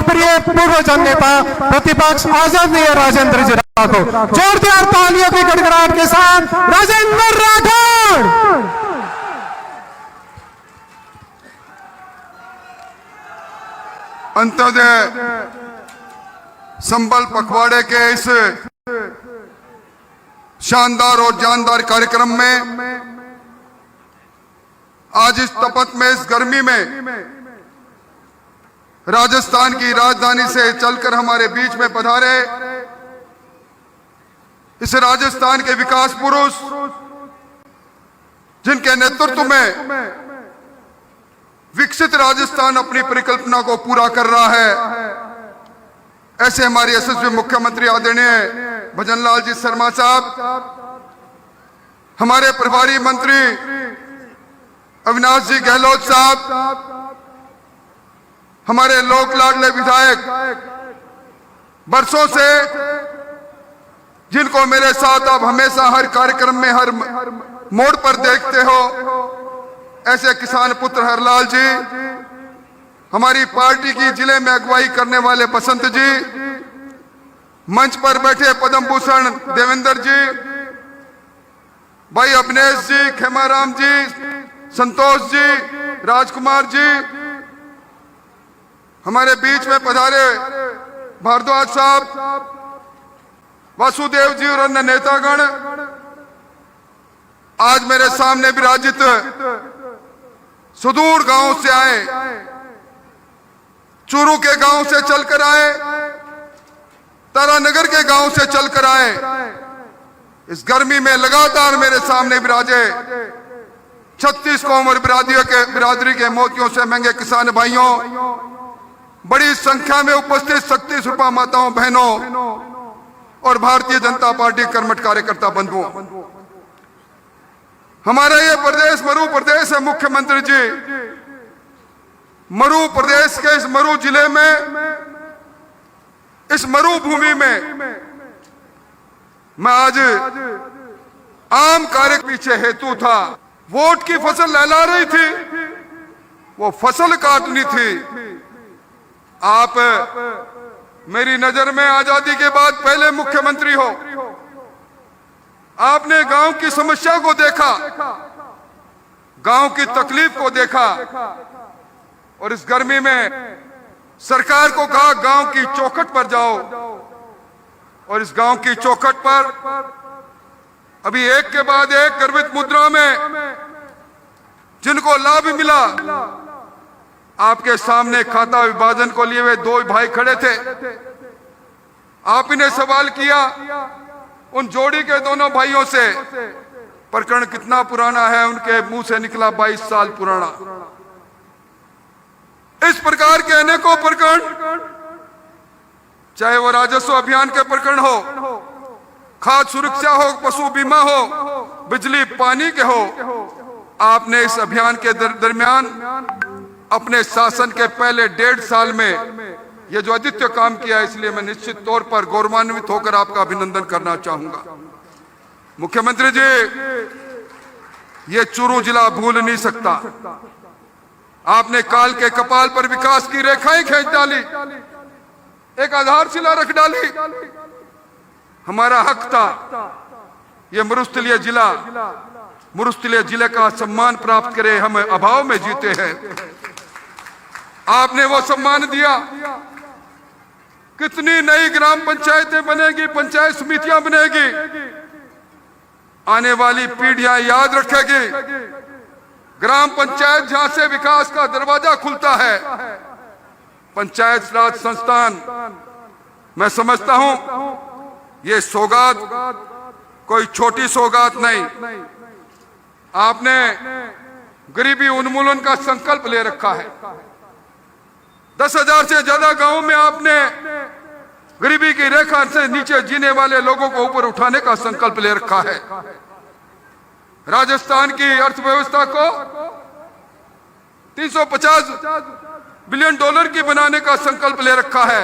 लोकप्रिय पूर्व जन नेता प्रतिपक्ष आदरणीय राजेंद्र जी राठौड़। जोरदार तालियों की गड़गड़ाहट के साथ राजेंद्र राठौड़। अंत्योदय संबल पखवाड़े के इस शानदार और जानदार कार्यक्रम में आज इस तपत में, इस गर्मी में राजस्थान की राजधानी से चलकर हमारे बीच में पधारे इस राजस्थान के विकास पुरुष, जिनके नेतृत्व में विकसित राजस्थान अपनी परिकल्पना को पूरा कर रहा है, ऐसे हमारे यशस्वी मुख्यमंत्री आदरणीय भजनलाल जी शर्मा साहब, हमारे प्रभारी मंत्री अविनाश जी गहलोत साहब, हमारे लोक लाडले विधायक बरसों से, जिनको मेरे साथ आप हमेशा हर कार्यक्रम में, हर मोड़ पर देखते हो, ऐसे किसान पुत्र हरलाल जी, हमारी पार्टी की जिले में अगुवाई करने वाले बसंत जी, मंच पर बैठे पद्म भूषण देवेंद्र जी, भाई अभिनेश जी, खेमाराम जी, संतोष जी, राजकुमार जी, हमारे बीच में पधारे भारद्वाज साहब, वासुदेव जी और अन्य नेतागण, आज मेरे सामने विराजित सुदूर गांव से आए, चूरू के गांव से चलकर आए, तारानगर के गांव से चलकर आए, इस गर्मी में लगातार मेरे सामने विराजे 36 कौम और बिरादरी के मोतियों से महंगे किसान भाइयों, बड़ी संख्या में उपस्थित शक्ति स्वरूपा माताओं, बहनों और भारतीय जनता पार्टी कर्मठ कार्यकर्ता बंधुओं, हमारा ये प्रदेश मरु प्रदेश है। मुख्यमंत्री जी, मरु प्रदेश के इस मरु जिले में, इस मरुभूमि में मैं आज आम कार्य के पीछे हेतु था। वोट की फसल लहला रही थी, वो फसल काटनी थी। आप मेरी नजर में आजादी के बाद पहले मुख्यमंत्री हो, आपने गांव की समस्या को देखा, गांव की तकलीफ को देखा, और इस गर्मी में सरकार को कहा गांव की चौखट पर जाओ, और इस गांव की चौखट पर अभी एक के बाद एक गर्वित मुद्रा में जिनको लाभ मिला, आपके सामने खाता विभाजन को लिए हुए दो भाई खड़े थे। आप इन्हें सवाल किया उन जोड़ी के दोनों भाइयों से, प्रकरण कितना पुराना है? उनके मुंह से निकला 22 साल पुराना। इस प्रकार के अनेकों प्रकरण, चाहे वो राजस्व अभियान के प्रकरण हो, खाद्य सुरक्षा हो, पशु बीमा हो, बिजली पानी के हो, आपने इस अभियान के दरमियान अपने शासन के पहले 1.5 साल में ये जो अद्वितीय काम किया है, इसलिए मैं निश्चित तौर पर गौरवान्वित होकर आपका अभिनंदन करना चाहूंगा। मुख्यमंत्री जी, ये चूरू जिला भूल नहीं सकता। आपने काल के कपाल पर विकास की रेखाएं खींच डाली, एक आधारशिला रख डाली। हमारा हक था ये मरुस्थलीय जिले का सम्मान प्राप्त करे, हम अभाव में जीते हैं, आपने वो सम्मान दिया। कितनी नई ग्राम पंचायतें बनेगी, पंचायत समितियां बनेगी, आने वाली पीढ़ियां याद रखेगी ग्राम पंचायत जहां से विकास का दरवाजा खुलता है। पंचायत राज संस्थान, मैं समझता हूं ये सौगात कोई छोटी सौगात नहीं। आपने गरीबी उन्मूलन का संकल्प ले रखा है। 10,000 से ज्यादा गांवों में आपने गरीबी की रेखा से नीचे जीने वाले लोगों को ऊपर उठाने का संकल्प ले रखा है। राजस्थान की अर्थव्यवस्था को $350 बिलियन की बनाने का संकल्प ले रखा है।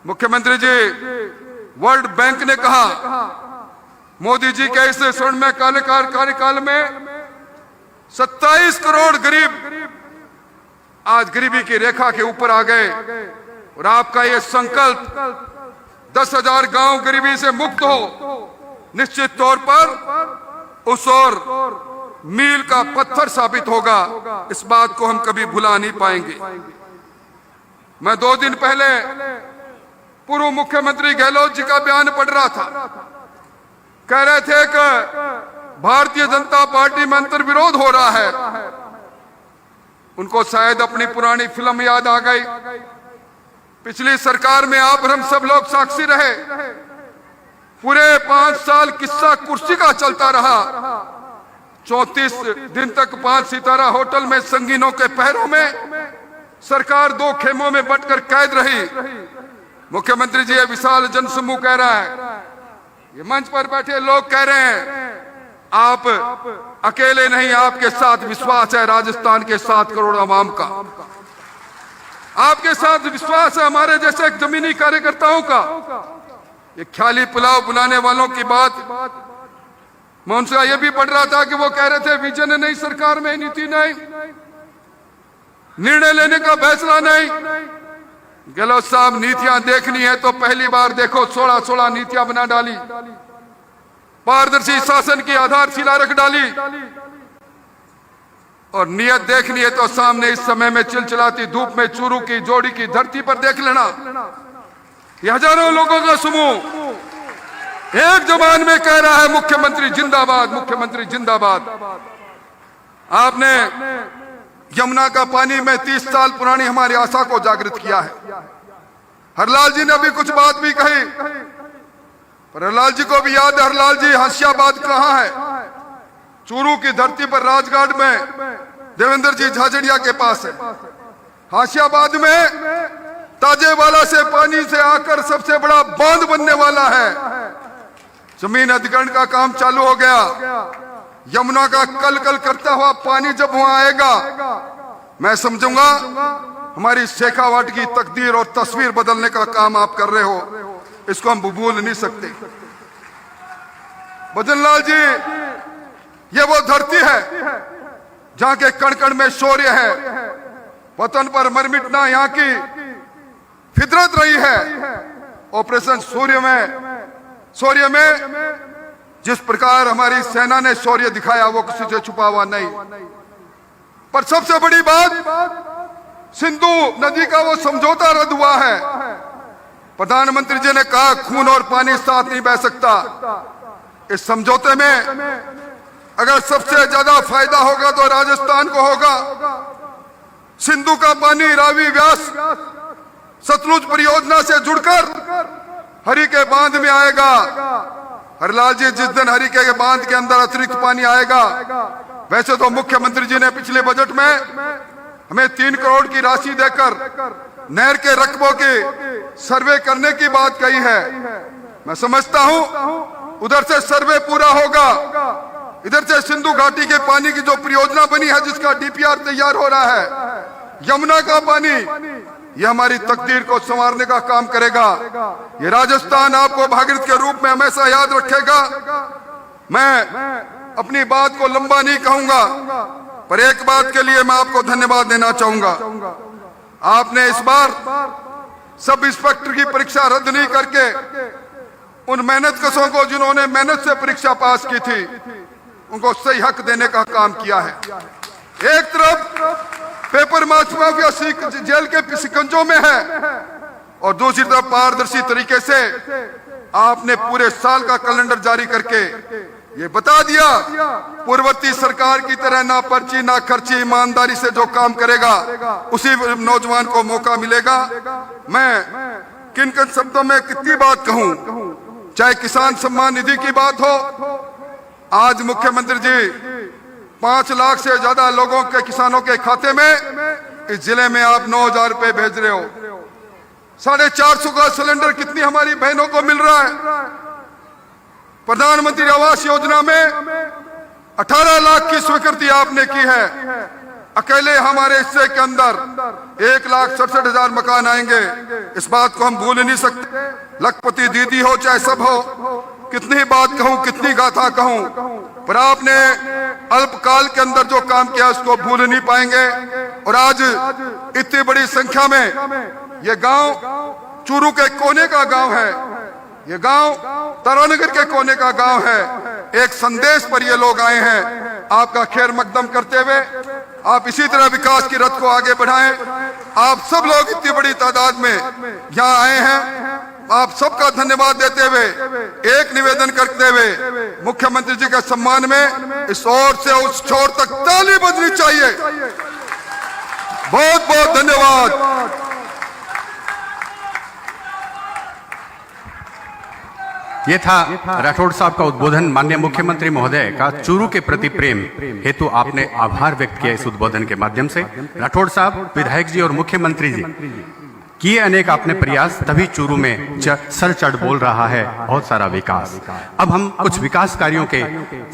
मुख्यमंत्री जी, वर्ल्ड बैंक ने कहा मोदी जी के इस स्वर्णमय कार्यकाल में 27 करोड़ गरीब आज गरीबी की रेखा के ऊपर आ गए। और आपका ये संकल्प 10,000 गांव गरीबी से मुक्त हो, निश्चित तौर पर उस और मील का पत्थर साबित होगा। इस बात को हम कभी भुला नहीं पाएंगे। मैं 2 दिन पहले पूर्व मुख्यमंत्री गहलोत जी का बयान पढ़ रहा था। कह रहे थे कि भारतीय जनता पार्टी में अंतर्विरोध हो रहा है। उनको शायद अपनी पुरानी फिल्म याद आ गई। पिछली सरकार में आप और हम सब लोग साक्षी रहे। पूरे 5 साल किस्सा कुर्सी का चलता रहा। 34 दिन तक 5 सितारा होटल में संगीनों के पहरों में सरकार 2 खेमों में बंटकर कैद रही। मुख्यमंत्री जी ये विशाल जनसमूह कह रहा है, ये मंच पर बैठे लोग कह रहे हैं आप अकेले नहीं, आपके साथ विश्वास है राजस्थान के 7 करोड़ आवाम का, आपके साथ विश्वास है हमारे जैसे जमीनी कार्यकर्ताओं का। ये ख्याली पुलाव बुलाने वालों की बात मैं उनसे ये भी पढ़ रहा था कि वो कह रहे थे विजन नहीं, सरकार में नीति नहीं, निर्णय लेने का फैसला नहीं। गहलोत साहब नीतियां देखनी है तो पहली बार देखो 16 नीतियां बना डाली, पारदर्शी शासन की आधारशिला रख डाली। और नियत देखनी है तो सामने इस समय में चिलचिलाती धूप में चूरू की जोड़ी की धरती पर देख लेना। ये हजारों लोगों का समूह एक जबान में कह रहा है मुख्यमंत्री जिंदाबाद, मुख्यमंत्री जिंदाबाद। आपने यमुना का पानी में 30 साल पुरानी हमारी आशा को जागृत किया है। हरलाल जी ने अभी कुछ बात भी कही, पर हरलाल जी को भी याद है, हरलाल जी हाशियाबाद कहाँ है? चूरू की धरती पर राजघाट में देवेंद्र जी झाझड़िया के पास है। हाशियाबाद में ताजेवाला से पानी से आकर सबसे बड़ा बांध बनने वाला है। जमीन अधिग्रहण का काम चालू हो गया। यमुना का कल कल करता हुआ पानी जब वहां आएगा, मैं समझूंगा हमारी शेखावाट की तकदीर और तस्वीर बदलने का काम आप कर रहे हो। इसको हम भूल नहीं सकते। भजनलाल जी, ये वो धरती है जहां के कण कण में शौर्य है। वतन पर मर मिटना यहाँ की फितरत रही है। ऑपरेशन शौर्य में जिस प्रकार हमारी सेना ने शौर्य दिखाया वो किसी से छुपा हुआ नहीं। पर सबसे बड़ी बात, सिंधु नदी का वो समझौता रद्द हुआ है। प्रधानमंत्री जी ने कहा खून और पानी साथ नहीं बह सकता। इस समझौते में अगर सबसे ज्यादा फायदा होगा तो राजस्थान को होगा। सिंधु का पानी रावी व्यास सतलुज परियोजना से जुड़कर हरि के बांध में आएगा। हरलाल जी, जिस दिन हरि के बांध के अंदर अतिरिक्त पानी आएगा, वैसे तो मुख्यमंत्री जी ने पिछले बजट में हमें 3 करोड़ की राशि देकर नहर के रकबों के सर्वे करने की बात कही है। मैं समझता हूं उधर से सर्वे पूरा होगा, इधर से सिंधु घाटी के पानी की जो परियोजना बनी है जिसका डीपीआर तैयार हो रहा है, यमुना का पानी, ये हमारी तकदीर को संवारने का काम करेगा। ये राजस्थान आपको भागीरथ के रूप में हमेशा याद रखेगा। मैं अपनी बात को लंबा नहीं कहूंगा, पर एक बात के लिए मैं आपको धन्यवाद देना चाहूंगा। आपने इस बार सब इंस्पेक्टर की परीक्षा रद्द नहीं करके उन मेहनतकशों को जिन्होंने मेहनत से परीक्षा पास की थी उनको सही हक देने का काम किया है। एक तरफ पेपर माफिया जेल के शिकंजों में है और दूसरी तरफ पारदर्शी तरीके से आपने पूरे साल का कैलेंडर जारी करके ये बता दिया पूर्ववर्ती सरकार की तरह ना पर्ची ना खर्ची, ईमानदारी से जो काम करेगा उसी नौजवान को मौका मिलेगा। मैं किन किन शब्दों में कितनी बात कहूं, चाहे किसान सम्मान निधि की बात हो। आज मुख्यमंत्री जी 5 लाख से ज्यादा लोगों के किसानों के खाते में इस जिले में आप 9,000 रुपए भेज रहे हो। 450 का सिलेंडर कितनी हमारी बहनों को मिल रहा है। प्रधानमंत्री आवास योजना में 18 लाख की स्वीकृति आपने की है। अकेले हमारे हिस्से के अंदर 1,67,000 मकान आएंगे। इस बात को हम भूल नहीं सकते। लखपति दीदी हो चाहे सब हो, कितनी बात कहूं, कितनी गाथा कहूं, पर आपने अल्पकाल के अंदर जो काम किया उसको भूल नहीं पाएंगे। और आज इतनी बड़ी संख्या में ये गांव चूरू के कोने का गांव है, ये गांव तारानगर के कोने का गांव है। एक संदेश पर ये लोग आए हैं। आपका खैर मकदम करते हुए आप इसी तरह विकास की रथ को आगे बढ़ाएं। आप सब लोग इतनी बड़ी तादाद में यहाँ आए हैं, आप सबका धन्यवाद देते हुए एक निवेदन करते हुए मुख्यमंत्री जी के सम्मान में इस ओर से उस छोर तक ताली बजनी चाहिए। बहुत बहुत धन्यवाद। ये था राठौड़ साहब का उद्बोधन। माननीय मुख्यमंत्री महोदय का चूरू के प्रति प्रेम हेतु आपने आभार व्यक्त किया इस उद्बोधन के माध्यम से। राठौड़ साहब, विधायक जी और मुख्यमंत्री जी किए अनेक आपने प्रयास, तभी चूरू में सर चढ़ बोल रहा है बहुत सारा विकास। अब हम कुछ विकास कार्यों के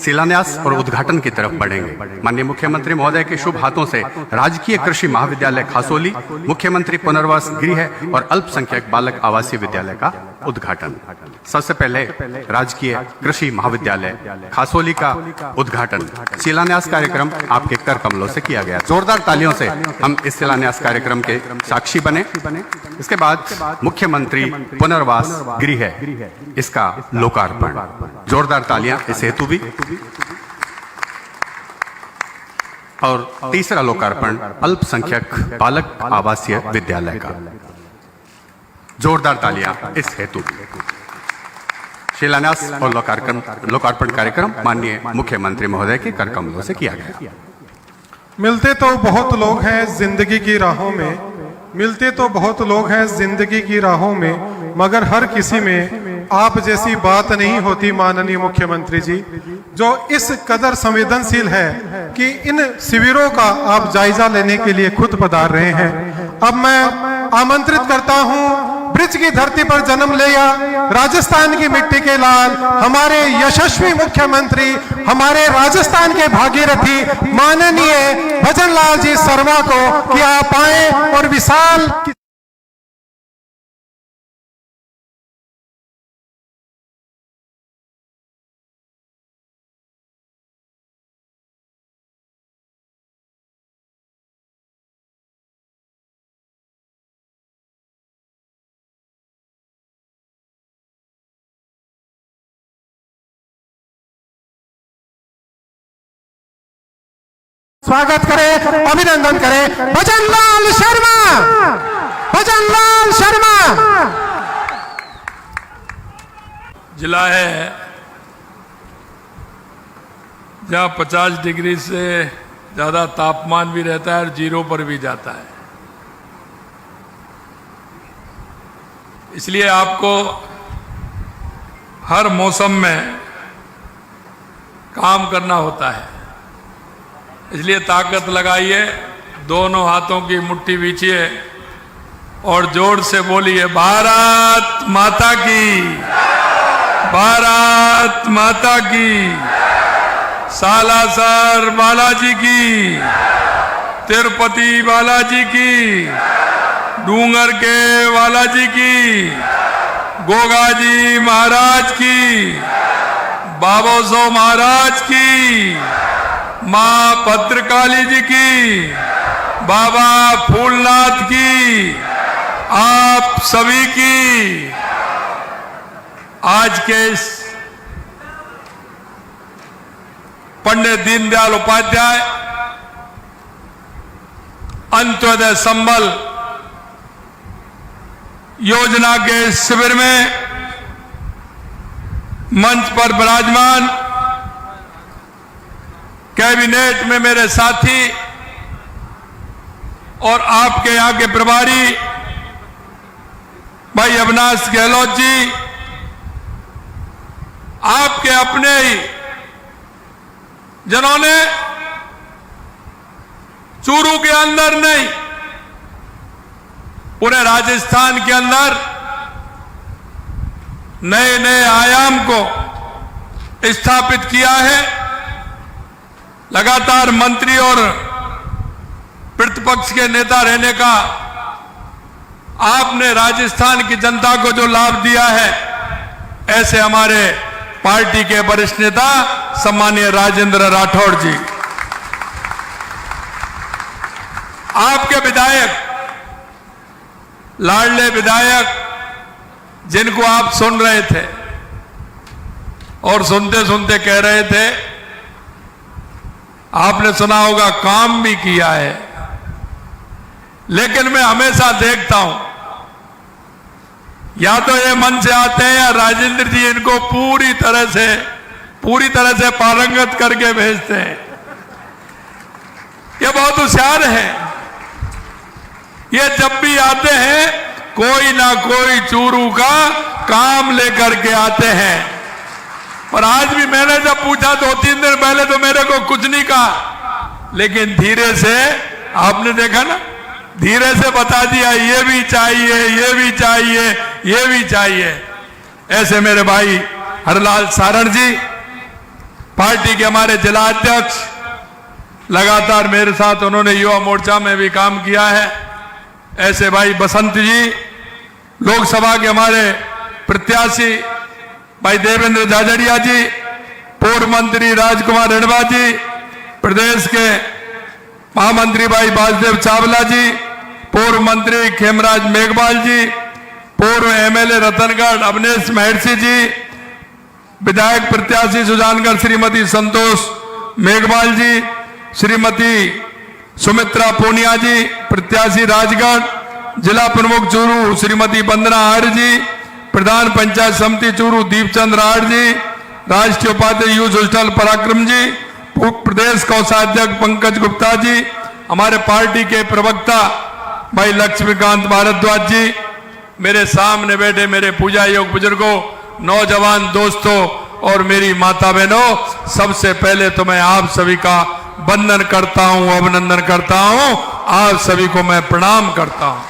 शिलान्यास और उद्घाटन की तरफ बढ़ेंगे। माननीय मुख्यमंत्री महोदय के शुभ हाथों से राजकीय कृषि महाविद्यालय खासोली, मुख्यमंत्री पुनर्वास गृह और अल्पसंख्यक बालक आवासीय विद्यालय का उद्घाटन। सबसे पहले राजकीय कृषि महाविद्यालय खासोली का उद्घाटन शिलान्यास कार्यक्रम आपके कर कमलों से किया गया। जोरदार तालियों से हम इस शिलान्यास कार्यक्रम के साक्षी बने। इसके बाद मुख्यमंत्री पुनर्वास गृह, इसका लोकार्पण। जोरदार तालियां इस हेतु भी। और तीसरा लोकार्पण अल्पसंख्यक बालक आवासीय विद्यालय का। जोरदार तालियां इस हेतु भी। शिलान्यास और लोकार्पण कार्यक्रम माननीय मुख्यमंत्री महोदय के कर कमलों से किया गया। मिलते तो बहुत लोग हैं जिंदगी की राहों में, मिलते तो बहुत लोग हैं जिंदगी की राहों में, मगर हर किसी में आप जैसी बात नहीं होती माननीय मुख्यमंत्री जी, जो इस कदर संवेदनशील है कि इन शिविरों का आप जायजा लेने के लिए खुद पधार रहे हैं। अब मैं आमंत्रित करता हूं, ब्रिज की धरती पर जन्म लिया राजस्थान की मिट्टी के लाल, हमारे यशस्वी मुख्यमंत्री, हमारे राजस्थान के भागीरथी माननीय भजनलाल जी शर्मा को कि आप आए और विशाल स्वागत करें, अभिनंदन करें भजनलाल शर्मा, भजनलाल शर्मा। जिला है जहाँ 50 डिग्री से ज़्यादा तापमान भी रहता है और जीरो पर भी जाता है। इसलिए आपको हर मौसम में काम करना होता है। इसलिए ताकत लगाइए, दोनों हाथों की मुट्ठी बीचिए और जोर से बोलिए भारत माता की, भारत माता की, सालासर बालाजी की, तिरुपति बालाजी की, डूंगर के बालाजी की, गोगाजी महाराज की, बाबोसो महाराज की, माँ भद्रकाली जी की, बाबा फूलनाथ की, आप सभी की आज के इस पंडित दीनदयाल उपाध्याय अंत्योदय संबल योजना के शिविर में मंच पर विराजमान कैबिनेट में मेरे साथी और आपके यहां के प्रभारी भाई अविनाश गहलोत जी, आपके अपने ही जिन्होंने चूरू के अंदर नहीं पूरे राजस्थान के अंदर नए नए आयाम को स्थापित किया है। लगातार मंत्री और प्रतिपक्ष के नेता रहने का आपने राजस्थान की जनता को जो लाभ दिया है, ऐसे हमारे पार्टी के वरिष्ठ नेता सम्मानीय राजेंद्र राठौड़ जी, आपके विधायक लाडले विधायक जिनको आप सुन रहे थे और सुनते सुनते कह रहे थे, आपने सुना होगा काम भी किया है, लेकिन मैं हमेशा देखता हूं या तो ये मन से आते हैं या राजेंद्र जी इनको पूरी तरह से पारंगत करके भेजते हैं। ये बहुत होशियार हैं। ये जब भी आते हैं कोई ना कोई चूरू का काम लेकर के आते हैं। और आज भी मैंने जब पूछा 2-3 दिन पहले तो मेरे को कुछ नहीं कहा, लेकिन धीरे से आपने देखा ना, धीरे से बता दिया ये भी चाहिए, ये भी चाहिए, ये भी चाहिए। ऐसे मेरे भाई हरलाल सारण जी, पार्टी के हमारे जिला अध्यक्ष, लगातार मेरे साथ उन्होंने युवा मोर्चा में भी काम किया है। ऐसे भाई बसंत जी, लोकसभा के हमारे प्रत्याशी भाई देवेंद्र झाझड़िया जी, पूर्व मंत्री राजकुमार रेणवा जी, प्रदेश के महामंत्री भाई बासदेव चावला जी, पूर्व मंत्री खेमराज मेघवाल जी, पूर्व एमएलए रतनगढ़ अवनेश महर्षि जी, विधायक प्रत्याशी सुजानगढ़ श्रीमती संतोष मेघवाल जी, श्रीमती सुमित्रा पूनिया जी, प्रत्याशी राजगढ़, जिला प्रमुख चूरू श्रीमती वंदना आर्य जी, प्रधान पंचायत समिति चूरू दीपचंद राठ जी, राष्ट्रीय उपाध्यक्ष यूथ हॉस्टल पराक्रम जी, प्रदेश कोषाध्यक्ष पंकज गुप्ता जी, हमारे पार्टी के प्रवक्ता भाई लक्ष्मीकांत भारद्वाज जी, मेरे सामने बैठे मेरे पूजा योग बुजुर्गों, नौजवान दोस्तों और मेरी माता बहनों, सबसे पहले तो मैं आप सभी का वंदन करता हूं, अभिनंदन करता हूं, आप सभी को मैं प्रणाम करता हूं।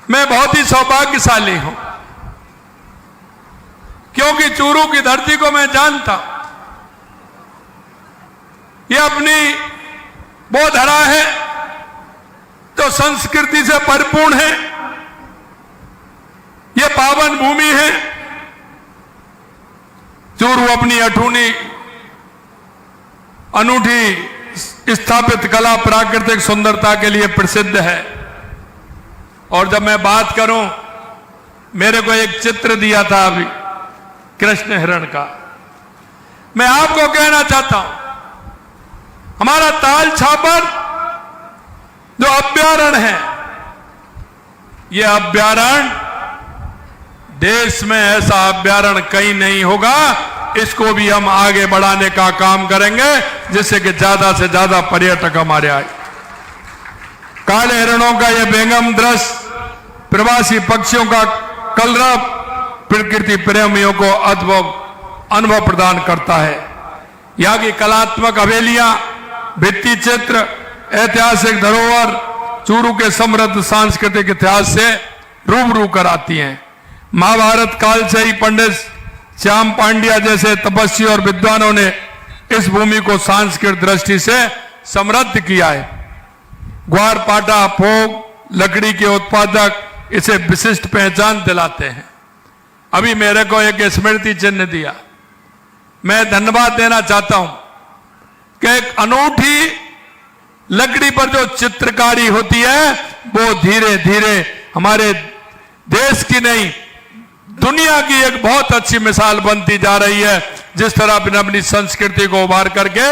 मैं बहुत ही सौभाग्यशाली हूं क्योंकि चूरू की धरती को मैं जानता हूं। ये अपनी वो धरा है तो संस्कृति से परिपूर्ण है, ये पावन भूमि है। चूरू अपनी अनूठी स्थापित कला प्राकृतिक सुंदरता के लिए प्रसिद्ध है। और जब मैं बात करूं, मेरे को एक चित्र दिया था अभी कृष्ण हिरण का, मैं आपको कहना चाहता हूं, हमारा ताल छापर जो अभ्यारण्य है, यह अभ्यारण्य देश में ऐसा अभ्यारण्य कहीं नहीं होगा। इसको भी हम आगे बढ़ाने का काम करेंगे जिससे कि ज्यादा से ज्यादा पर्यटक हमारे आए। काले हिरणों का यह बेंगम दृश्य, प्रवासी पक्षियों का कलरव प्रकृति प्रेमियों को अद्भुत अनुभव प्रदान करता है। यहाँ की कलात्मक हवेलियां, भित्ति चित्र, ऐतिहासिक धरोहर चूरू के समृद्ध सांस्कृतिक इतिहास से रूबरू कराती हैं। महाभारत काल से ही पंडित श्याम पांड्या जैसे तपस्वी और विद्वानों ने इस भूमि को सांस्कृतिक दृष्टि से समृद्ध किया है। ग्वार पाटा फोग लकड़ी के उत्पादक इसे विशिष्ट पहचान दिलाते हैं। अभी मेरे को एक स्मृति चिन्ह दिया, मैं धन्यवाद देना चाहता हूं कि एक अनूठी लकड़ी पर जो चित्रकारी होती है वो धीरे धीरे हमारे देश की नहीं दुनिया की एक बहुत अच्छी मिसाल बनती जा रही है। जिस तरह अपनी संस्कृति को उभार करके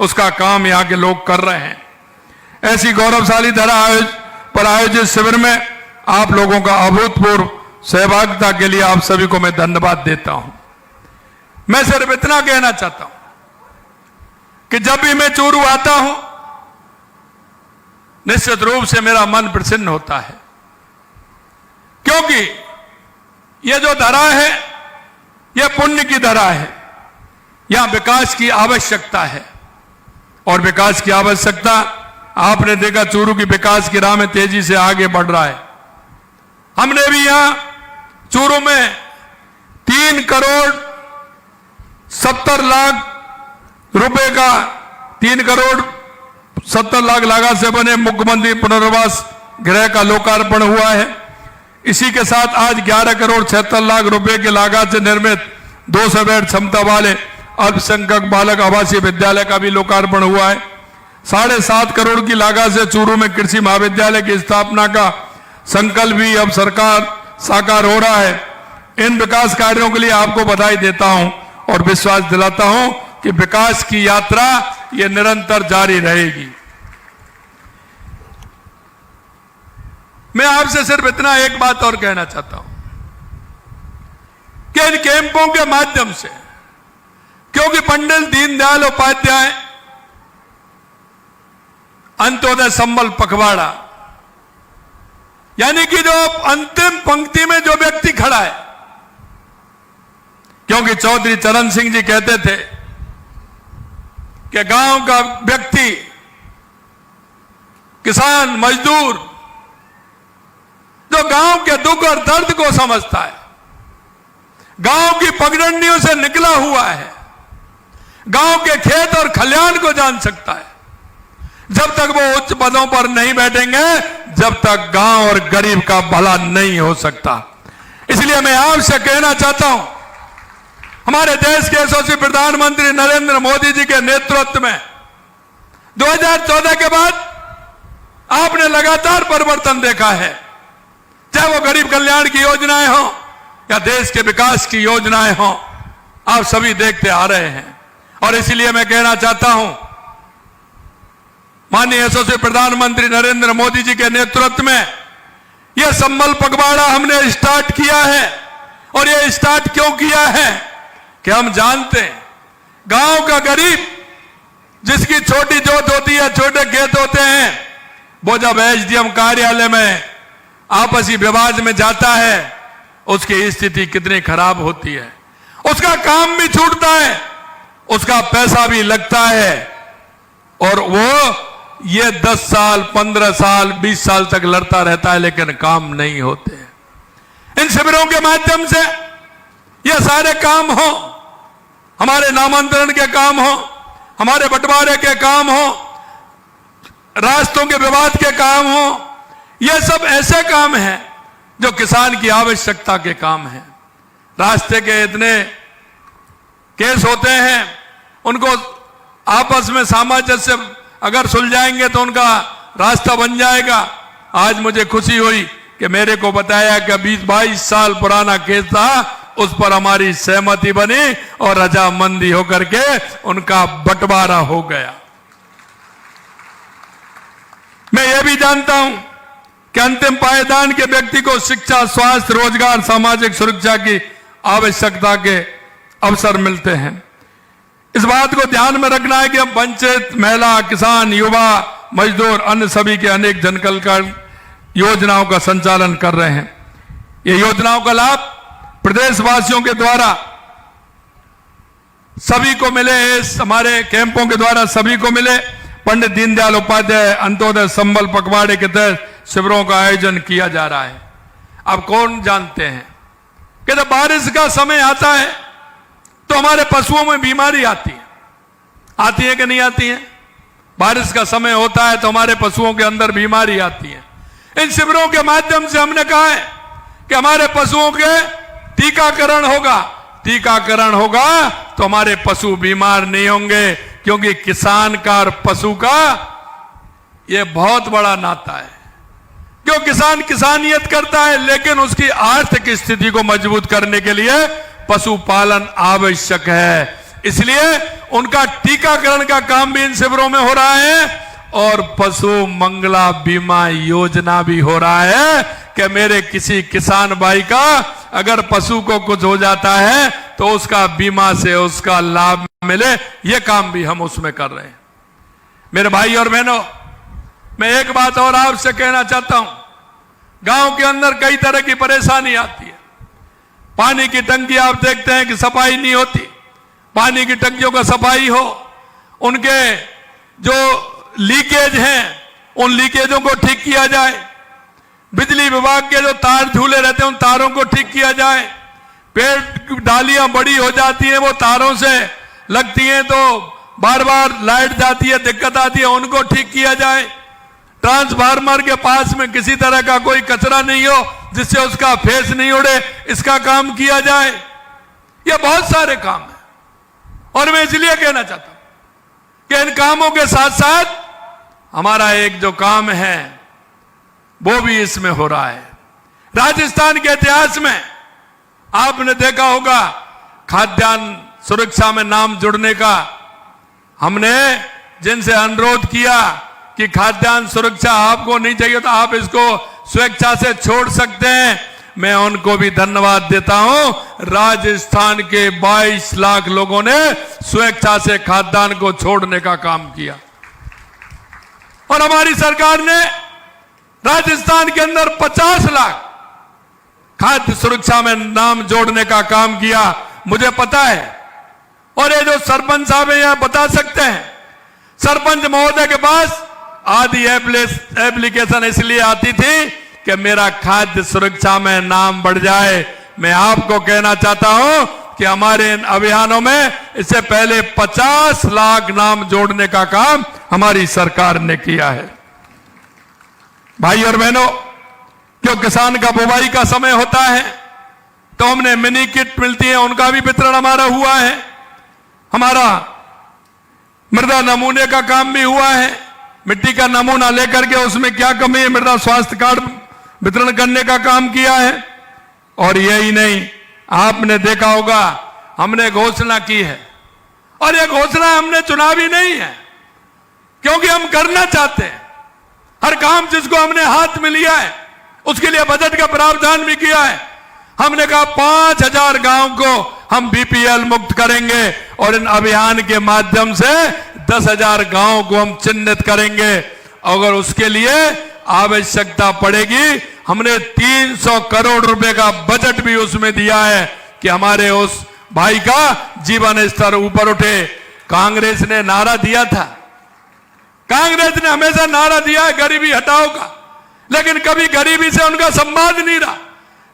उसका काम यहाँ के लोग कर रहे हैं। ऐसी गौरवशाली धरा पर आयोजित शिविर में आप लोगों का अभूतपूर्व सहभागिता के लिए आप सभी को मैं धन्यवाद देता हूं। मैं सिर्फ इतना कहना चाहता हूं कि जब भी मैं चूरू आता हूं निश्चित रूप से मेरा मन प्रसन्न होता है, क्योंकि यह जो धरा है यह पुण्य की धरा है। यहां विकास की आवश्यकता है और विकास की आवश्यकता आपने देखा चूरू की विकास की राह में तेजी से आगे बढ़ रहा है। हमने भी यहां चूरू में 3 करोड़ 70 लाख रुपए का 3 करोड़ 70 लाख लागत से बने मुख्यमंत्री पुनर्वास गृह का लोकार्पण हुआ है। इसी के साथ आज 11 करोड़ 76 लाख रुपए की लागत से निर्मित 200 बेड क्षमता वाले अल्पसंख्यक बालक आवासीय विद्यालय का भी लोकार्पण हुआ है। 7.5 करोड़ की लागत से चूरू में कृषि महाविद्यालय की स्थापना का संकल्प भी अब सरकार साकार हो रहा है। इन विकास कार्यों के लिए आपको बधाई देता हूं और विश्वास दिलाता हूं कि विकास की यात्रा ये निरंतर जारी रहेगी। मैं आपसे सिर्फ इतना एक बात और कहना चाहता हूं कि इन कैंपों के माध्यम से, क्योंकि पंडित दीनदयाल उपाध्याय अंत्योदय संबल पखवाड़ा, यानी कि जो अंतिम पंक्ति में जो व्यक्ति खड़ा है, क्योंकि चौधरी चरण सिंह जी कहते थे कि गांव का व्यक्ति, किसान, मजदूर जो गांव के दुख और दर्द को समझता है, गांव की पगडंडियों से निकला हुआ है, गांव के खेत और खलिहान को जान सकता है, जब तक वो उच्च पदों पर नहीं बैठेंगे, जब तक गांव और गरीब का भला नहीं हो सकता। इसलिए मैं आपसे कहना चाहता हूं, हमारे देश के यशस्वी प्रधानमंत्री नरेंद्र मोदी जी के नेतृत्व में 2014 के बाद आपने लगातार परिवर्तन देखा है, चाहे वो गरीब कल्याण की योजनाएं हो या देश के विकास की योजनाएं हो, आप सभी देखते आ रहे हैं। और इसलिए मैं कहना चाहता हूं, माननीय यशस्वी प्रधानमंत्री नरेंद्र मोदी जी के नेतृत्व में यह संबल पखवाड़ा हमने स्टार्ट किया है। और यह स्टार्ट क्यों किया है कि हम जानते हैं गांव का गरीब जिसकी छोटी जोत होती है, छोटे खेत होते हैं, वो जब एसडीएम कार्यालय में आपसी विवाद में जाता है, उसकी स्थिति कितनी खराब होती है, उसका काम भी छूटता है, उसका पैसा भी लगता है, और वो ये 10 साल, 15 साल, 20 साल तक लड़ता रहता है, लेकिन काम नहीं होते। इन शिविरों के माध्यम से ये सारे काम हो, हमारे नामांतरण के काम हो, हमारे बंटवारे के काम हो, रास्तों के विवाद के काम हो, ये सब ऐसे काम हैं जो किसान की आवश्यकता के काम हैं। रास्ते के इतने केस होते हैं, उनको आपस में सामंजस्य अगर सुलझाएंगे तो उनका रास्ता बन जाएगा। आज मुझे खुशी हुई कि मेरे को बताया कि 20-22 साल पुराना केस था, उस पर हमारी सहमति बनी और रजामंदी होकर के उनका बंटवारा हो गया। मैं ये भी जानता हूं कि अंतिम पायदान के व्यक्ति को शिक्षा, स्वास्थ्य, रोजगार, सामाजिक सुरक्षा की आवश्यकता के अवसर मिलते हैं। इस बात को ध्यान में रखना है कि हम वंचित महिला, किसान, युवा, मजदूर, अन्य सभी के अनेक जन कल्याण योजनाओं का संचालन कर रहे हैं। ये योजनाओं का लाभ प्रदेशवासियों के द्वारा सभी को मिले, इस हमारे कैंपों के द्वारा सभी को मिले। पंडित दीनदयाल उपाध्याय अंत्योदय संबल पखवाड़े के तहत शिविरों का आयोजन किया जा रहा है। अब कौन जानते हैं कि जब बारिश का समय आता है तो हमारे पशुओं में बीमारी आती है कि नहीं आती है? बारिश का समय होता है तो हमारे पशुओं के अंदर बीमारी आती है। इन शिविरों के माध्यम से हमने कहा है कि हमारे पशुओं के टीकाकरण होगा तो हमारे पशु बीमार नहीं होंगे, क्योंकि किसान का और पशु का यह बहुत बड़ा नाता है। क्यों किसान किसानियत करता है, लेकिन उसकी आर्थिक स्थिति को मजबूत करने के लिए पशुपालन आवश्यक है। इसलिए उनका टीकाकरण का काम भी इन शिविरों में हो रहा है और पशु मंगला बीमा योजना भी हो रहा है कि मेरे किसी किसान भाई का अगर पशु को कुछ हो जाता है तो उसका बीमा से उसका लाभ मिले। यह काम भी हम उसमें कर रहे हैं। मेरे भाई और बहनों, मैं एक बात और आपसे कहना चाहता हूं। गांव के अंदर कई तरह की परेशानी आती है। पानी की टंकी आप देखते हैं कि सफाई नहीं होती। पानी की टंकियों का सफाई हो, उनके जो लीकेज हैं उन लीकेजों को ठीक किया जाए। बिजली विभाग के जो तार झूले रहते हैं उन तारों को ठीक किया जाए। पेड़ की डालियां बड़ी हो जाती हैं, वो तारों से लगती हैं तो बार बार लाइट जाती है, दिक्कत आती है, उनको ठीक किया जाए। ट्रांसफार्मर के पास में किसी तरह का कोई कचरा नहीं हो जिससे उसका फेस नहीं उड़े, इसका काम किया जाए। ये बहुत सारे काम हैं और मैं इसलिए कहना चाहता हूं कि इन कामों के साथ साथ हमारा एक जो काम है वो भी इसमें हो रहा है। राजस्थान के इतिहास में आपने देखा होगा खाद्यान्न सुरक्षा में नाम जुड़ने का हमने जिनसे अनुरोध किया कि खाद्यान्न सुरक्षा आपको नहीं चाहिए तो आप इसको स्वेच्छा से छोड़ सकते हैं, मैं उनको भी धन्यवाद देता हूं। राजस्थान के 22 लाख लोगों ने स्वेच्छा से खाद्यान्न को छोड़ने का काम किया और हमारी सरकार ने राजस्थान के अंदर 50 लाख खाद्य सुरक्षा में नाम जोड़ने का काम किया। मुझे पता है और ये जो सरपंच साहब है यहां बता सकते हैं, सरपंच महोदय के पास आधी एप्लीकेशन इसलिए आती थी कि मेरा खाद्य सुरक्षा में नाम बढ़ जाए। मैं आपको कहना चाहता हूं कि हमारे इन अभियानों में इससे पहले 50 लाख नाम जोड़ने का काम हमारी सरकार ने किया है। भाई और बहनों, क्यों किसान का बुवाई का समय होता है तो हमने मिनी किट मिलती है, उनका भी वितरण हमारा हुआ है। हमारा मृदा नमूने का काम भी हुआ है, मिट्टी का नमूना लेकर के उसमें क्या कमी है मृदा स्वास्थ्य कार्ड वितरण करने का काम किया है। और यही नहीं, आपने देखा होगा हमने घोषणा की है और यह घोषणा हमने चुनावी नहीं है, क्योंकि हम करना चाहते हैं हर काम जिसको हमने हाथ में लिया है उसके लिए बजट का प्रावधान भी किया है। हमने कहा 5000 गांव को हम बीपीएल मुक्त करेंगे और इन अभियान के माध्यम से 10,000 गांव को हम चिन्हित करेंगे। अगर उसके लिए आवश्यकता पड़ेगी हमने 300 करोड़ रुपए का बजट भी उसमें दिया है कि हमारे उस भाई का जीवन स्तर ऊपर उठे। कांग्रेस ने नारा दिया था, कांग्रेस ने हमेशा नारा दिया है गरीबी हटाओ का, लेकिन कभी गरीबी से उनका संवाद नहीं रहा,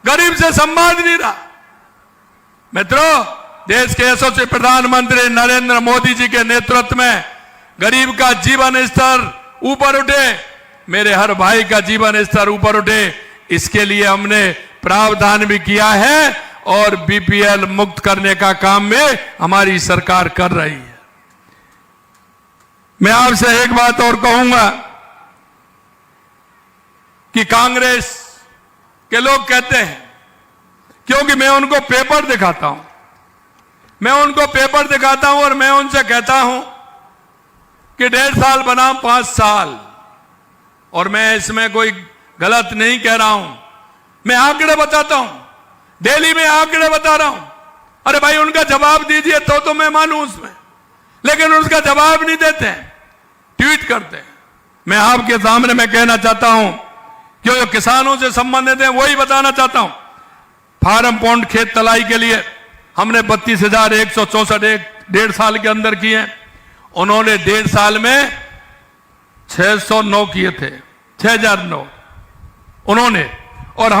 गरीब से संवाद नहीं रहा। मित्रों, देश के यशस्वी प्रधानमंत्री नरेंद्र मोदी जी के नेतृत्व में गरीब का जीवन स्तर ऊपर उठे, मेरे हर भाई का जीवन स्तर ऊपर उठे, इसके लिए हमने प्रावधान भी किया है और बीपीएल मुक्त करने का काम में हमारी सरकार कर रही है। मैं आपसे एक बात और कहूंगा कि कांग्रेस के लोग कहते हैं, क्योंकि मैं उनको पेपर दिखाता हूं, मैं उनको पेपर दिखाता हूं और मैं उनसे कहता हूं कि 1.5 साल बनाम 5 साल, और मैं इसमें कोई गलत नहीं कह रहा हूं, मैं आंकड़े बताता हूं, दिल्ली में आंकड़े बता रहा हूं। अरे भाई उनका जवाब दीजिए तो मैं मानूं उसमें, लेकिन उसका जवाब नहीं देते हैं, ट्वीट करते हैं। मैं आपके सामने मैं कहना चाहता हूं कि जो किसानों से संबंधित है वही बताना चाहता हूं। फार्म पॉन्ड खेत तलाई के लिए हमने 32,164 1.5 साल के अंदर किए, उन्होंने 1.5 साल में 609 किए थे, 6,009 उन्होंने, और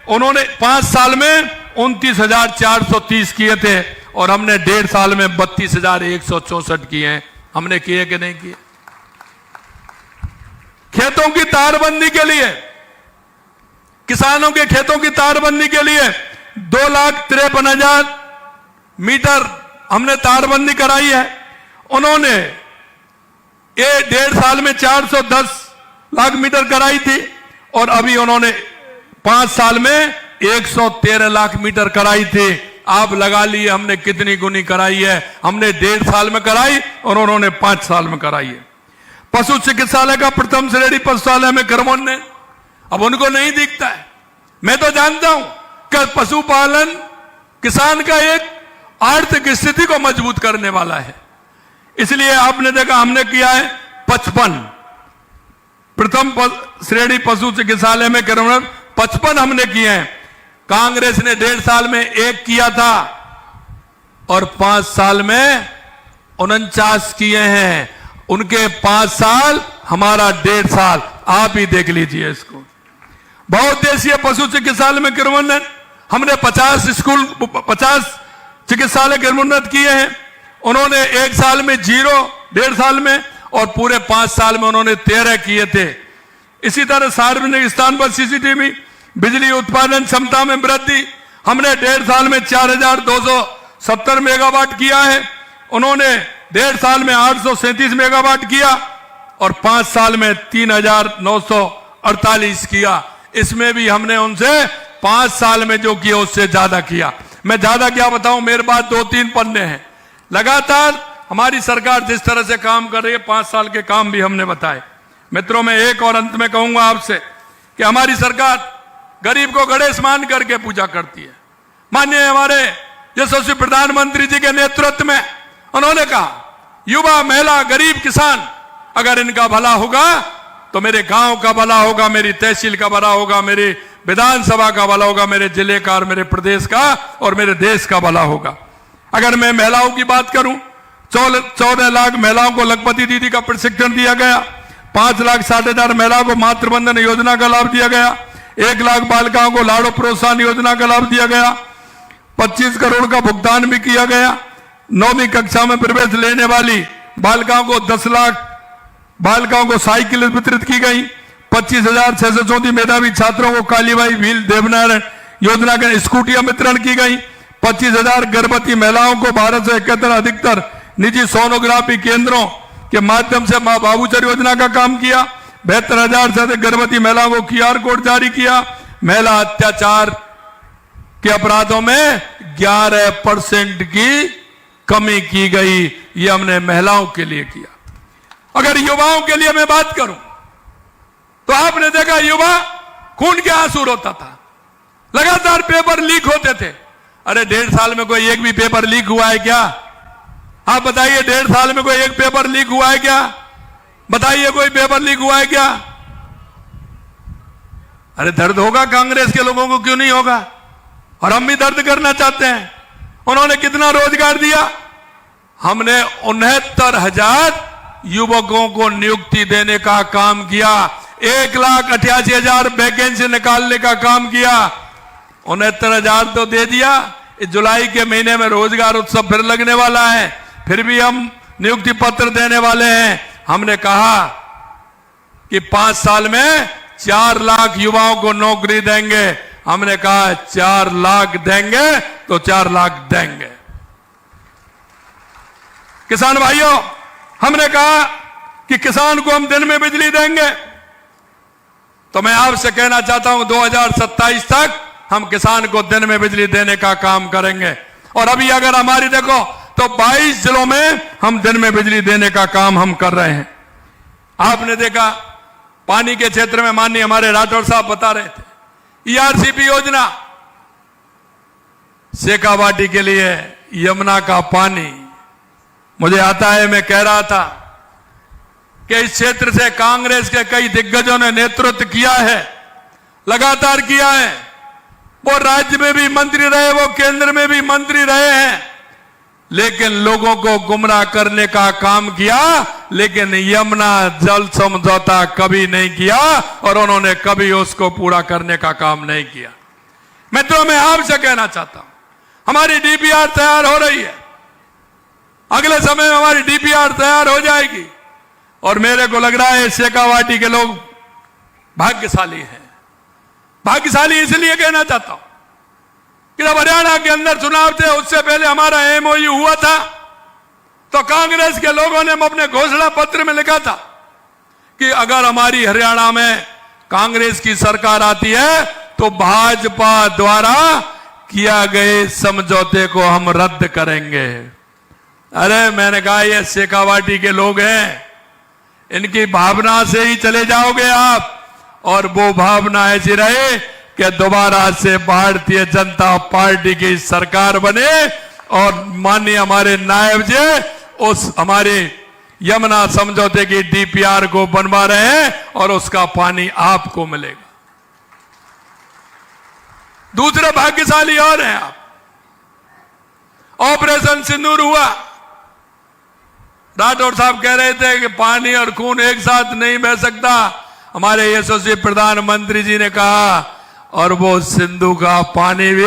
उन्होंने 5 साल में 29,430 किए थे और हमने 1.5 साल में 32,164 किए हैं। हमने किए कि नहीं किए? खेतों की तारबंदी के लिए, किसानों के खेतों की तारबंदी के लिए 2,53,000 मीटर हमने तारबंदी कराई है। उन्होंने 1.5 साल में 410 लाख मीटर कराई थी और अभी उन्होंने 5 साल में 113 लाख मीटर कराई थी। आप लगा लिए हमने कितनी गुनी कराई है। हमने 1.5 साल में कराई और उन्होंने 5 साल में कराई है। पशु चिकित्सालय का प्रथम श्रेणी पशुशाला में क्रमोन्नयन ने, अब उनको नहीं दिखता है। मैं तो जानता हूं कि पशुपालन किसान का एक आर्थिक स्थिति को मजबूत करने वाला है, इसलिए आपने देखा हमने किया है 55 प्रथम श्रेणी पशु चिकित्सालय में क्रमोन्नयन 55 हमने किए हैं। कांग्रेस ने 1.5 साल में 1 किया था और 5 साल में 49 किए हैं। उनके 5 साल, हमारा 1.5 साल। आप ही देख लीजिए इसको। बहुउद्देशीय पशु चिकित्सालय में क्रमोन्नयन हमने 50 चिकित्सालय क्रमोन्नत किए हैं। उन्होंने 1 साल में 0, 1.5 साल में, और पूरे 5 साल में उन्होंने 13 किए थे। इसी तरह सार्वजनिक स्थान पर सीसीटीवी, बिजली उत्पादन क्षमता में वृद्धि हमने 1.5 साल में 4,270 मेगावाट किया है। उन्होंने 1.5 साल में 837 मेगावाट किया और 5 साल में 3,948 किया। इसमें भी हमने उनसे 5 साल में जो किया उससे ज्यादा किया। मैं ज्यादा क्या बताऊं, मेरे पास 2-3 पन्ने हैं। लगातार हमारी सरकार जिस तरह से काम कर रही है, 5 साल के काम भी हमने बताए। मित्रों, मैं एक और अंत में कहूंगा आपसे कि हमारी सरकार गरीब को गणेश मान करके पूजा करती है। माननीय हमारे यशस्वी प्रधानमंत्री जी के नेतृत्व में उन्होंने कहा, युवा, महिला, गरीब, किसान, अगर इनका भला होगा तो मेरे गांव का भला होगा, मेरी तहसील का भला होगा, मेरी विधानसभा का भला होगा, मेरे जिले का और मेरे प्रदेश का और मेरे देश का भला होगा। अगर मैं महिलाओं की बात करूं, 14 लाख महिलाओं को लखपति दीदी का प्रशिक्षण दिया गया। 5,60,000 महिलाओं को मातृबंधन योजना का लाभ दिया गया। 1 लाख बालिकाओं को लाड़ो प्रोत्साहन योजना का लाभ दिया गया। 25 करोड़ का भुगतान भी किया गया। 9वीं कक्षा में प्रवेश लेने वाली बालिकाओं को 10 लाख बालिकाओं को साइकिल वितरित की गई। 25,634 मेधावी छात्रों को कालीबाई भील देवनारायण योजना के स्कूटियां वितरण की गई। 25,000 गर्भवती महिलाओं को 1271 अधिकतर निजी सोनोग्राफी केंद्रों के माध्यम से मां बाबूचर योजना का काम किया। 72,000 से अधिक गर्भवती महिलाओं को QR कोड जारी किया। महिला अत्याचार के अपराधों में 11% की कमी की गई। ये हमने महिलाओं के लिए किया। अगर युवाओं के लिए मैं बात करूं तो आपने देखा, युवा खून के आंसू रोता था। लगातार पेपर लीक होते थे। अरे 1.5 साल में कोई एक भी पेपर लीक हुआ है क्या? आप बताइए, 1.5 साल में कोई एक पेपर लीक हुआ है क्या? बताइए, कोई पेपर लीक हुआ है क्या? अरे दर्द होगा कांग्रेस के लोगों को, क्यों नहीं होगा? और हम भी दर्द करना चाहते हैं। उन्होंने कितना रोजगार दिया? हमने 69,000 युवकों को नियुक्ति देने का काम किया। 1,88,000 वैकेंसी निकालने का काम किया। 69,000 तो दे दिया। इस जुलाई के महीने में रोजगार उत्सव फिर लगने वाला है, फिर भी हम नियुक्ति पत्र देने वाले हैं। हमने कहा कि 5 साल में 4 लाख युवाओं को नौकरी देंगे। हमने कहा 4 लाख देंगे तो 4 लाख देंगे। किसान भाइयों, हमने कहा कि किसान को हम दिन में बिजली देंगे। तो मैं आपसे कहना चाहता हूं, 2027 तक हम किसान को दिन में बिजली देने का काम करेंगे। और अभी अगर हमारी देखो तो 22 जिलों में हम दिन में बिजली देने का काम हम कर रहे हैं। आपने देखा, पानी के क्षेत्र में माननीय हमारे राठौर साहब बता रहे थे, ERCP योजना, शेखावाटी के लिए यमुना का पानी मुझे आता है। मैं कह रहा था कि इस क्षेत्र से कांग्रेस के कई दिग्गजों ने नेतृत्व किया है, लगातार किया है। वो राज्य में भी मंत्री रहे, वो केंद्र में भी मंत्री रहे हैं, लेकिन लोगों को गुमराह करने का काम किया, लेकिन यमुना जल समझौता कभी नहीं किया और उन्होंने कभी उसको पूरा करने का काम नहीं किया। मित्रों, मैं आपसे कहना चाहता हूं, हमारी DPR तैयार हो रही है। अगले समय में हमारी DPR तैयार हो जाएगी और मेरे को लग रहा है शेखावाटी के लोग भाग्यशाली हैं। भाग्यशाली इसलिए कहना चाहता हूं कि जब हरियाणा के अंदर चुनाव थे, उससे पहले हमारा MOU हुआ था, तो कांग्रेस के लोगों ने अपने घोषणा पत्र में लिखा था कि अगर हमारी हरियाणा में कांग्रेस की सरकार आती है तो भाजपा द्वारा किया गए समझौते को हम रद्द करेंगे। अरे मैंने कहा, ये शेखावाटी के लोग हैं, इनकी भावना से ही चले जाओगे आप, और वो भावना ऐसी रहे कि दोबारा से भारतीय जनता पार्टी की सरकार बने और माननीय हमारे नायब जी उस हमारे यमुना समझौते की DPR को बनवा रहे हैं और उसका पानी आपको मिलेगा। दूसरे भाग्यशाली और हैं आप। ऑपरेशन सिंदूर हुआ, राठौर साहब कह रहे थे कि पानी और खून एक साथ नहीं बह सकता। हमारे यशस्वी प्रधानमंत्री जी ने कहा, और वो सिंधु का पानी भी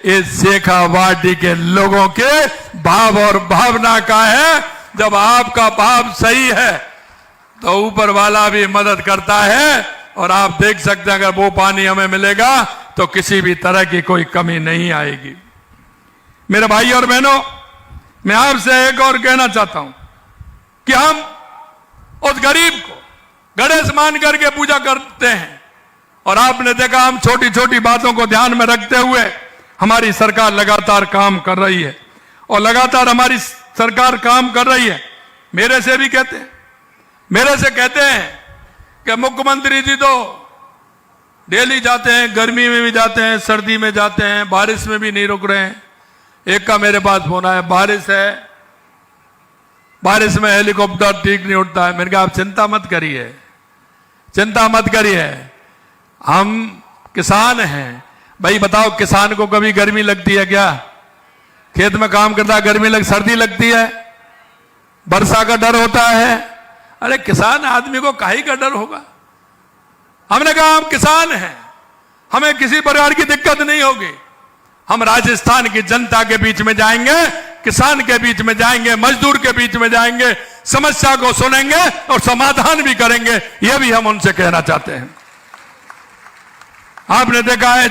इस शेखावाटी के लोगों के भाव और भावना का है। जब आपका भाव सही है तो ऊपर वाला भी मदद करता है, और आप देख सकते हैं अगर वो पानी हमें मिलेगा तो किसी भी तरह की कोई कमी नहीं आएगी। मेरे भाई और बहनों, मैं आपसे एक और कहना चाहता हूं कि हम उस गरीब को गणेश मान करके पूजा करते हैं। और आपने देखा हम छोटी छोटी बातों को ध्यान में रखते हुए हमारी सरकार लगातार काम कर रही है और लगातार हमारी सरकार काम कर रही है। मेरे से भी कहते हैं, मेरे से कहते हैं कि मुख्यमंत्री जी तो डेली जाते हैं, गर्मी में भी जाते हैं, सर्दी में जाते हैं, बारिश में भी नहीं रुक रहे हैं। एक का मेरे पास फोन आया, बारिश है, बारिश में हेलीकॉप्टर ठीक नहीं उड़ता है। मैंने कहा आप चिंता मत करिए, चिंता मत करिए, हम किसान हैं। भाई बताओ, किसान को कभी गर्मी लगती है क्या? खेत में काम करता है, गर्मी सर्दी लगती है, वर्षा का डर होता है? अरे किसान आदमी को काहे का डर होगा? हमने कहा हम किसान हैं, हमें किसी प्रकार की दिक्कत नहीं होगी। हम राजस्थान की जनता के बीच में जाएंगे, किसान के बीच में जाएंगे, मजदूर के बीच में जाएंगे, समस्या को सुनेंगे और समाधान भी करेंगे। यह भी हम उनसे कहना चाहते हैं। आपने देखा है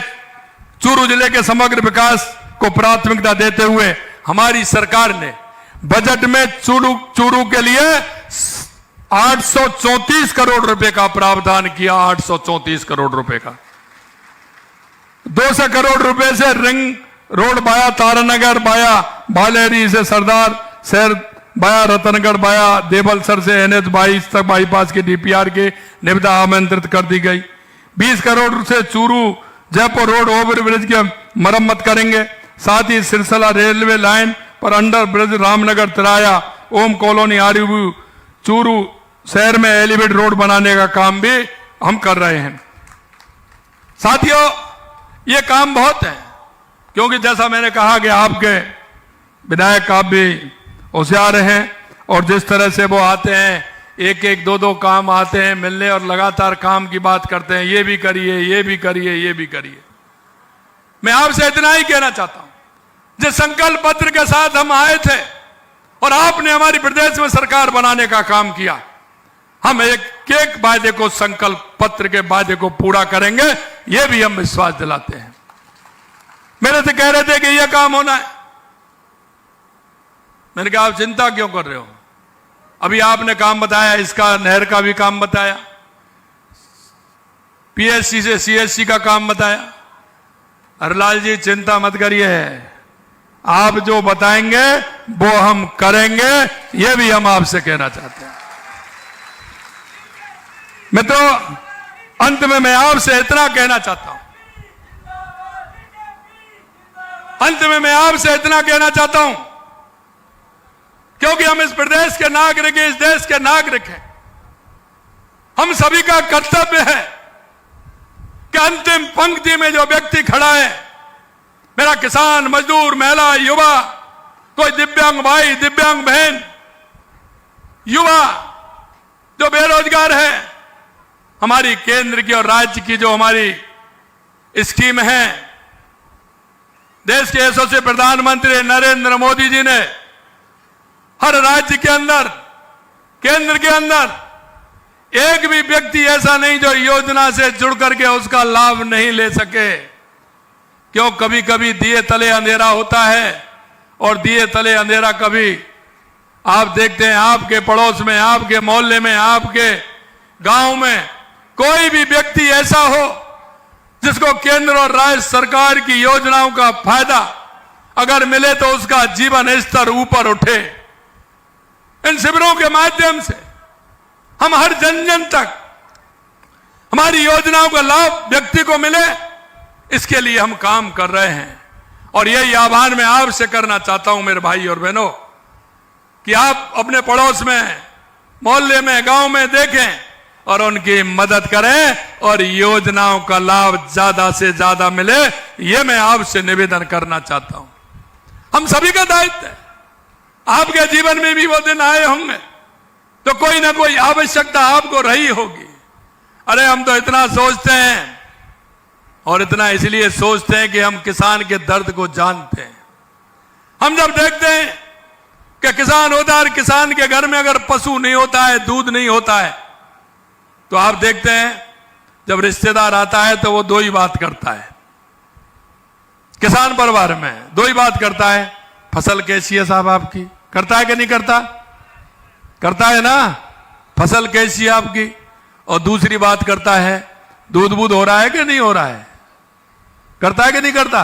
चूरू जिले के समग्र विकास को प्राथमिकता देते हुए हमारी सरकार ने बजट में चूरू के लिए 834 करोड़ रुपए का प्रावधान किया। 834 करोड़ रुपए का 200 करोड़ रुपए से रिंग रोड बाया तारानगर बाया बालेरी से सरदार शहर बाया रतनगढ़ बाया देवलसर से NH 22 तक बाईपास की DPR की निविदा आमंत्रित कर दी गई। 20 करोड़ से Churu Jaipur road over bridge की मरम्मत करेंगे। साथ ही सिरसला रेलवे लाइन पर अंडर ब्रिज रामनगर तिराया ओम कॉलोनी आरयू चूरू शहर में एलिवेट रोड बनाने का काम भी हम कर रहे हैं। साथियों, ये काम बहुत है, क्योंकि जैसा मैंने कहा कि आपके विधायक आप भी होशियार हैं और जिस तरह से वो आते हैं, एक एक दो दो काम आते हैं मिलने और लगातार काम की बात करते हैं, ये भी करिए, ये भी करिए, ये भी करिए। मैं आपसे इतना ही कहना चाहता हूं, जिस संकल्प पत्र के साथ हम आए थे और आपने हमारी प्रदेश में सरकार बनाने का काम किया, हम एक एक वादे को, संकल्प पत्र के वादे को पूरा करेंगे, यह भी हम विश्वास दिलाते हैं। मेरे से कह रहे थे कि यह काम होना है। मैंने कहा आप चिंता क्यों कर रहे हो? अभी आपने काम बताया, इसका नहर का भी काम बताया, PSC से CSC का काम बताया। हरलाल जी चिंता मत करिए, आप जो बताएंगे वो हम करेंगे, यह भी हम आपसे कहना चाहते हैं। मैं तो अंत में मैं आपसे इतना कहना चाहता हूं, अंत में मैं आपसे इतना कहना चाहता हूं, क्योंकि हम इस प्रदेश के नागरिक हैं, इस देश के नागरिक हैं। हम सभी का कर्तव्य है कि अंतिम पंक्ति में जो व्यक्ति खड़ा है, मेरा किसान, मजदूर, महिला, युवा, कोई दिव्यांग भाई, दिव्यांग बहन, युवा जो बेरोजगार है, हमारी केंद्र की और राज्य की जो हमारी स्कीम है, देश के यशस्वी प्रधानमंत्री नरेंद्र मोदी जी ने हर राज्य के अंदर, केंद्र के अंदर एक भी व्यक्ति ऐसा नहीं जो योजना से जुड़ करके उसका लाभ नहीं ले सके। क्यों? कभी कभी दिए तले अंधेरा होता है और दिए तले अंधेरा कभी आप देखते हैं आपके पड़ोस में, आपके मोहल्ले में, आपके गांव में कोई भी व्यक्ति ऐसा हो जिसको केंद्र और राज्य सरकार की योजनाओं का फायदा अगर मिले तो उसका जीवन स्तर ऊपर उठे। इन शिविरों के माध्यम से हम हर जन जन तक हमारी योजनाओं का लाभ व्यक्ति को मिले, इसके लिए हम काम कर रहे हैं। और यही आह्वान मैं आपसे करना चाहता हूं मेरे भाई और बहनों, कि आप अपने पड़ोस में, मोहल्ले में, गांव में देखें और उनकी मदद करें और योजनाओं का लाभ ज्यादा से ज्यादा मिले, यह मैं आपसे निवेदन करना चाहता हूं। हम सभी का दायित्व है। आपके जीवन में भी वो दिन आए होंगे तो कोई ना कोई आवश्यकता आपको रही होगी। अरे हम तो इतना सोचते हैं, और इतना इसलिए सोचते हैं कि हम किसान के दर्द को जानते हैं। हम जब देखते हैं कि किसान होता है और किसान के घर में अगर पशु नहीं होता है, दूध नहीं होता है, तो आप देखते हैं जब रिश्तेदार आता है तो वो दो ही बात करता है। किसान परिवार में दो ही बात करता है, फसल कैसी है साहब आपकी? करता है कि नहीं करता? करता है ना? फसल कैसी है आपकी, और दूसरी बात करता है दूध बूध हो रहा है कि नहीं हो रहा है, करता है कि नहीं करता,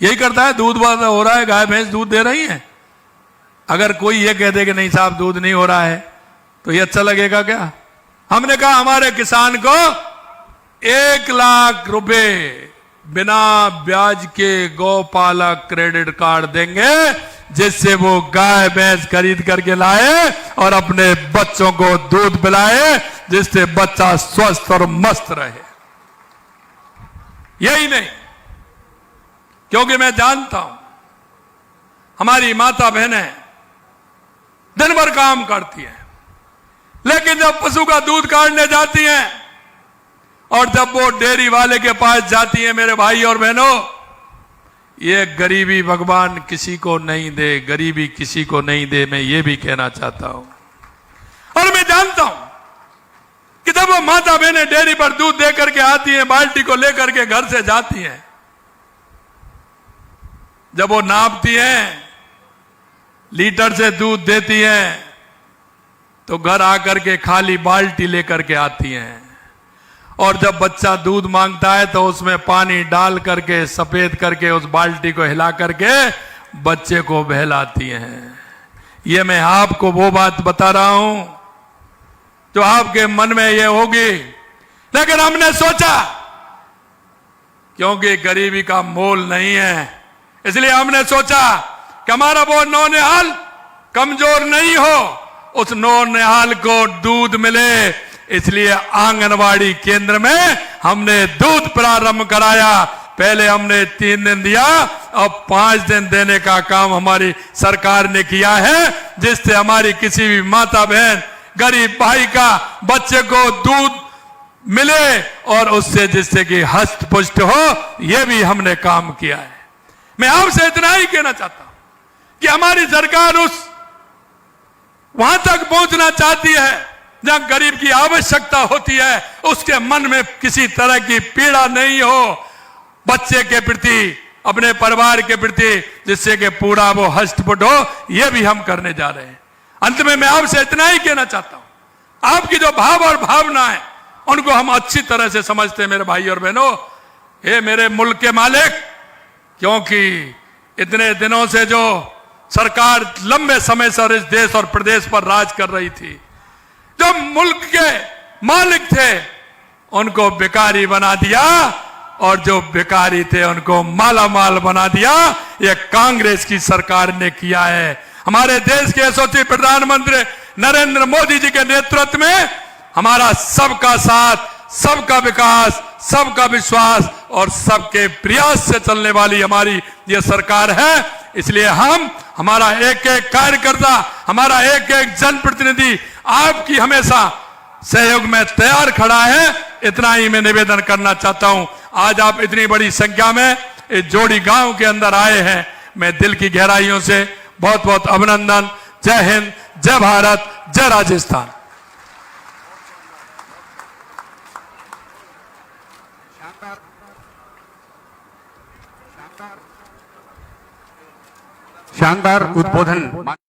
यही करता है, दूध बूध हो रहा है, गाय भैंस दूध दे रही हैं। अगर कोई ये कह दे कि नहीं साहब दूध नहीं हो रहा है तो ये अच्छा लगेगा क्या? हमने कहा हमारे किसान को 1 लाख रुपए बिना ब्याज के गौपालक क्रेडिट कार्ड देंगे, जिससे वो गाय भैंस खरीद करके लाए और अपने बच्चों को दूध पिलाए, जिससे बच्चा स्वस्थ और मस्त रहे। यही नहीं, क्योंकि मैं जानता हूं हमारी माता बहनें दिन भर काम करती हैं, लेकिन जब पशु का दूध काटने जाती हैं और जब वो डेयरी वाले के पास जाती हैं, मेरे भाई और बहनों, ये गरीबी भगवान किसी को नहीं दे, गरीबी किसी को नहीं दे, मैं ये भी कहना चाहता हूं। और मैं जानता हूं कि जब वो माता बहनें डेयरी पर दूध दे करके आती हैं, बाल्टी को लेकर के घर से जाती हैं, जब वो नापती हैं, लीटर से दूध देती हैं, तो घर आकर के खाली बाल्टी लेकर के आती हैं। और जब बच्चा दूध मांगता है तो उसमें पानी डाल करके सफेद करके उस बाल्टी को हिला करके बच्चे को बहलाती हैं। ये मैं आपको वो बात बता रहा हूं जो आपके मन में ये होगी, लेकिन हमने सोचा क्योंकि गरीबी का मोल नहीं है, इसलिए हमने सोचा कि हमारा वो नौनिहाल कमजोर नहीं हो, उस नौनिहाल को दूध मिले, इसलिए आंगनवाड़ी केंद्र में हमने दूध प्रारंभ कराया। पहले हमने 3 दिन दिया, अब 5 दिन देने का काम हमारी सरकार ने किया है, जिससे हमारी किसी भी माता बहन गरीब भाई का बच्चे को दूध मिले और उससे जिससे कि हष्ट पुष्ट हो, यह भी हमने काम किया है। मैं आपसे इतना ही कहना चाहता हूं कि हमारी सरकार उस वहां तक पहुंचना चाहती है जहां गरीब की आवश्यकता होती है, उसके मन में किसी तरह की पीड़ा नहीं हो, बच्चे के प्रति, अपने परिवार के प्रति, जिससे कि पूरा वो हष्टपुष्ट हो, यह भी हम करने जा रहे हैं। अंत में मैं आपसे इतना ही कहना चाहता हूं, आपकी जो भाव और भावना है उनको हम अच्छी तरह से समझते हैं मेरे भाई और बहनों। हे मेरे मुल्क के मालिक, क्योंकि इतने दिनों से जो सरकार लंबे समय से इस देश और प्रदेश पर राज कर रही थी, जो मुल्क के मालिक थे उनको भिखारी बना दिया और जो भिखारी थे उनको माला माल बना दिया। यह कांग्रेस की सरकार ने किया है। हमारे देश के यशस्वी प्रधानमंत्री नरेंद्र मोदी जी के नेतृत्व में हमारा सबका साथ, सबका विकास, सबका विश्वास और सबके प्रयास से चलने वाली हमारी यह सरकार है। इसलिए हमारा एक एक कार्यकर्ता, हमारा एक एक जनप्रतिनिधि आपकी हमेशा सहयोग में तैयार खड़ा है। इतना ही मैं निवेदन करना चाहता हूं। आज आप इतनी बड़ी संख्या में इस जोड़ी गांव के अंदर आए हैं, मैं दिल की गहराइयों से बहुत बहुत अभिनंदन। जय हिंद, जय भारत, जय राजस्थान। शानदार उद्बोधन।